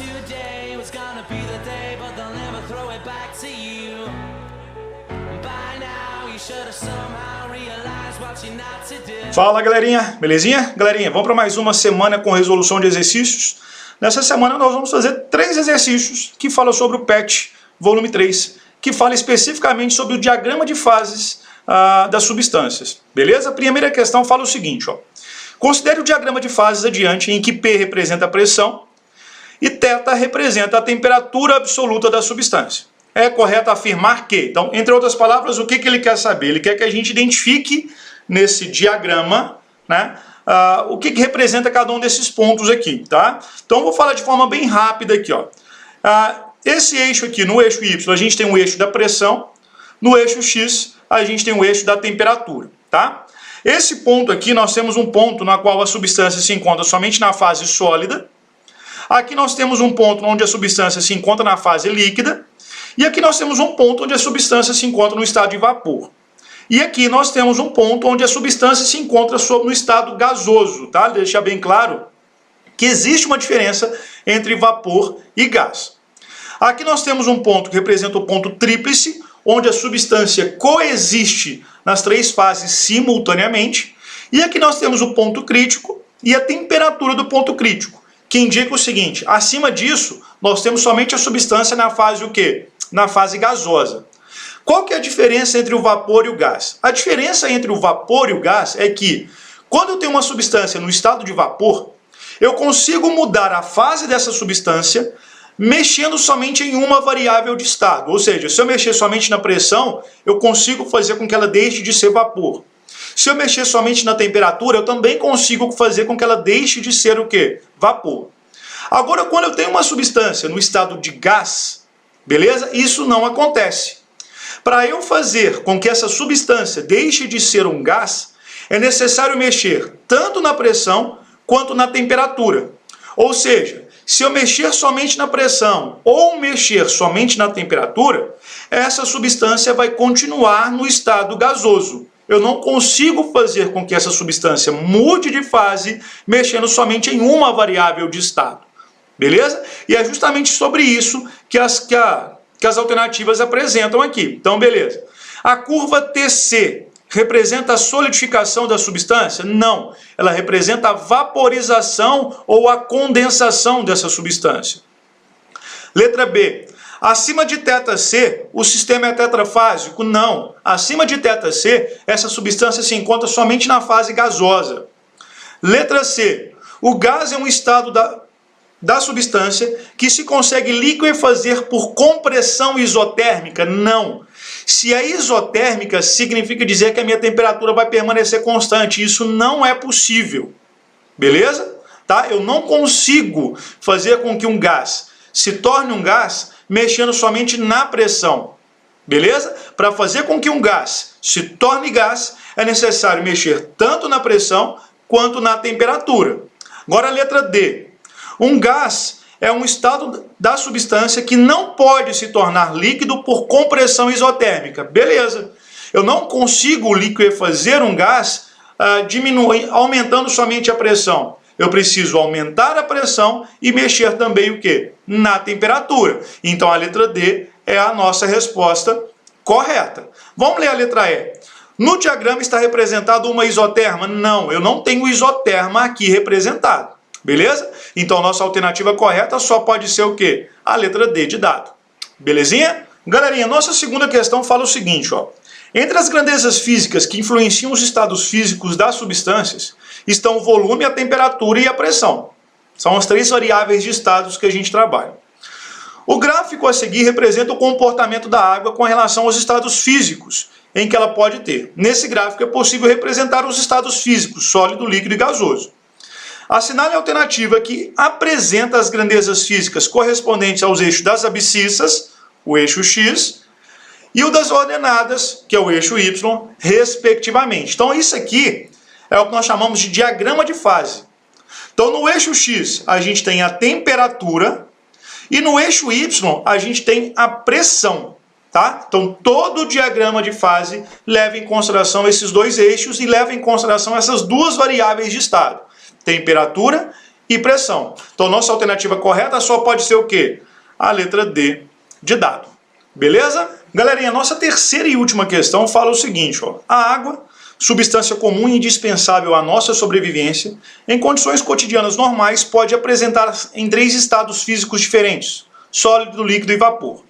today was gonna be the day, but they'll never throw it back to you. By now you should have somehow realized what you're not to do. Fala galerinha, belezinha? Galerinha, vamos para mais uma semana com resolução de exercícios. Nessa semana nós vamos fazer 3 exercícios que falam sobre o PET, volume 3, que fala especificamente sobre o diagrama de fases das substâncias. Beleza? A primeira questão fala o seguinte, ó. Considere o diagrama de fases adiante, em que P representa a pressão e θ representa a temperatura absoluta da substância. É correto afirmar que, então, entre outras palavras, o que ele quer saber? Ele quer que a gente identifique nesse diagrama, né, o que representa cada um desses pontos aqui, tá? Então, eu vou falar de forma bem rápida aqui, ó. Esse eixo aqui, no eixo Y, a gente tem o eixo da pressão, no eixo X, a gente tem o eixo da temperatura, tá? Esse ponto aqui, nós temos um ponto na qual a substância se encontra somente na fase sólida. Aqui nós temos um ponto onde a substância se encontra na fase líquida. E aqui nós temos um ponto onde a substância se encontra no estado de vapor. E aqui nós temos um ponto onde a substância se encontra no estado gasoso, tá? Deixar bem claro que existe uma diferença entre vapor e gás. Aqui nós temos um ponto que representa o ponto tríplice, onde a substância coexiste nas 3 fases simultaneamente. E aqui nós temos o ponto crítico e a temperatura do ponto crítico, que indica o seguinte: acima disso, nós temos somente a substância na fase o quê? Na fase gasosa. Qual que é a diferença entre o vapor e o gás? A diferença entre o vapor e o gás é que, quando eu tenho uma substância no estado de vapor, eu consigo mudar a fase dessa substância mexendo somente em uma variável de estado. Ou seja, se eu mexer somente na pressão, eu consigo fazer com que ela deixe de ser vapor. Se eu mexer somente na temperatura, eu também consigo fazer com que ela deixe de ser o quê? Vapor. Agora, quando eu tenho uma substância no estado de gás, beleza? Isso não acontece. Para eu fazer com que essa substância deixe de ser um gás, é necessário mexer tanto na pressão quanto na temperatura. Ou seja, se eu mexer somente na pressão ou mexer somente na temperatura, essa substância vai continuar no estado gasoso. Eu não consigo fazer com que essa substância mude de fase mexendo somente em uma variável de estado. Beleza? E é justamente sobre isso que as alternativas apresentam aqui. Então, beleza. A curva TC representa a solidificação da substância? Não. Ela representa a vaporização ou a condensação dessa substância. Letra B. Acima de θC, o sistema é tetrafásico? Não. Acima de θC, essa substância se encontra somente na fase gasosa. Letra C. O gás é um estado da substância que se consegue liquefazer por compressão isotérmica? Não. Se é isotérmica, significa dizer que a minha temperatura vai permanecer constante. Isso não é possível. Beleza? Tá? Eu não consigo fazer com que um gás se torne um gás mexendo somente na pressão. Beleza? Para fazer com que um gás se torne gás, é necessário mexer tanto na pressão quanto na temperatura. Agora a letra D. Um gás é um estado da substância que não pode se tornar líquido por compressão isotérmica. Beleza. Eu não consigo liquefazer um gás aumentando somente a pressão. Eu preciso aumentar a pressão e mexer também o quê? Na temperatura. Então a letra D é a nossa resposta correta. Vamos ler a letra E. No diagrama está representado uma isoterma? Não, eu não tenho isoterma aqui representado. Beleza? Então a nossa alternativa correta só pode ser o quê? A letra D de dado. Belezinha? Galerinha, nossa segunda questão fala o seguinte, ó. Entre as grandezas físicas que influenciam os estados físicos das substâncias, estão o volume, a temperatura e a pressão. São as 3 variáveis de estados que a gente trabalha. O gráfico a seguir representa o comportamento da água com relação aos estados físicos em que ela pode ter. Nesse gráfico é possível representar os estados físicos, sólido, líquido e gasoso. Assinale a alternativa que apresenta as grandezas físicas correspondentes aos eixos das abscissas, o eixo X, e o das ordenadas, que é o eixo Y, respectivamente. Então isso aqui é o que nós chamamos de diagrama de fase. Então no eixo X a gente tem a temperatura e no eixo Y a gente tem a pressão. Tá? Então todo o diagrama de fase leva em consideração esses 2 eixos e leva em consideração essas 2 variáveis de estado, temperatura e pressão. Então, nossa alternativa correta só pode ser o quê? A letra D de dado. Beleza? Galerinha, nossa terceira e última questão fala o seguinte, ó. A água, substância comum e indispensável à nossa sobrevivência, em condições cotidianas normais, pode apresentar em 3 estados físicos diferentes: sólido, líquido e vapor.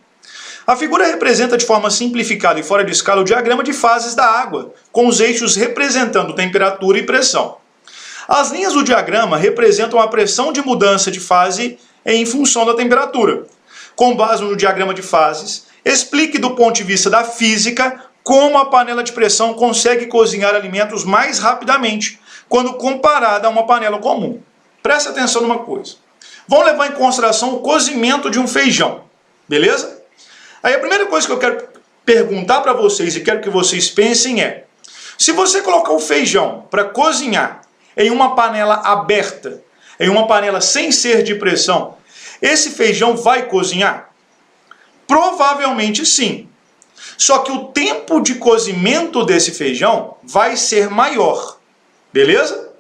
A figura representa de forma simplificada e fora de escala o diagrama de fases da água, com os eixos representando temperatura e pressão. As linhas do diagrama representam a pressão de mudança de fase em função da temperatura. Com base no diagrama de fases, explique do ponto de vista da física como a panela de pressão consegue cozinhar alimentos mais rapidamente quando comparada a uma panela comum. Preste atenção numa coisa. Vamos levar em consideração o cozimento de um feijão, beleza? Aí a primeira coisa que eu quero perguntar para vocês e quero que vocês pensem é: se você colocar o feijão para cozinhar em uma panela aberta, em uma panela sem ser de pressão, esse feijão vai cozinhar? Provavelmente sim. Só que o tempo de cozimento desse feijão vai ser maior, beleza?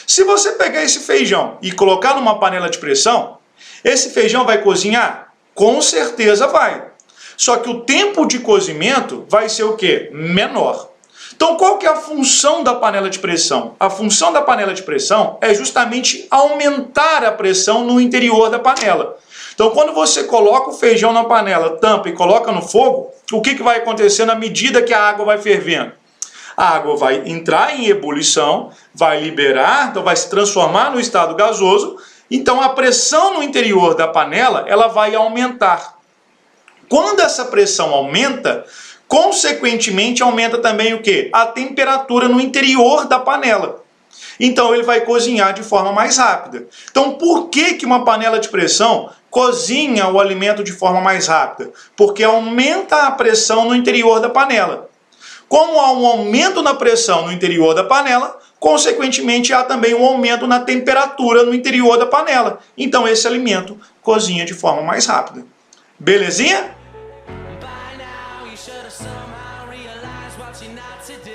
Se você pegar esse feijão e colocar numa panela de pressão, esse feijão vai cozinhar? Com certeza vai. Só que o tempo de cozimento vai ser o quê? Menor. Então qual que é a função da panela de pressão? A função da panela de pressão é justamente aumentar a pressão no interior da panela. Então quando você coloca o feijão na panela, tampa e coloca no fogo, o que vai acontecer na medida que a água vai fervendo? A água vai entrar em ebulição, vai liberar, então vai se transformar no estado gasoso, então a pressão no interior da panela ela vai aumentar. Quando essa pressão aumenta, consequentemente aumenta também o quê? A temperatura no interior da panela. Então ele vai cozinhar de forma mais rápida. Então por que uma panela de pressão cozinha o alimento de forma mais rápida? Porque aumenta a pressão no interior da panela. Como há um aumento na pressão no interior da panela, consequentemente há também um aumento na temperatura no interior da panela. Então esse alimento cozinha de forma mais rápida. Belezinha? By now you should have somehow realized what you're not to do.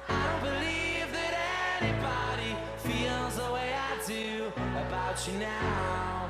I don't believe that anybody feels the way I do about you now.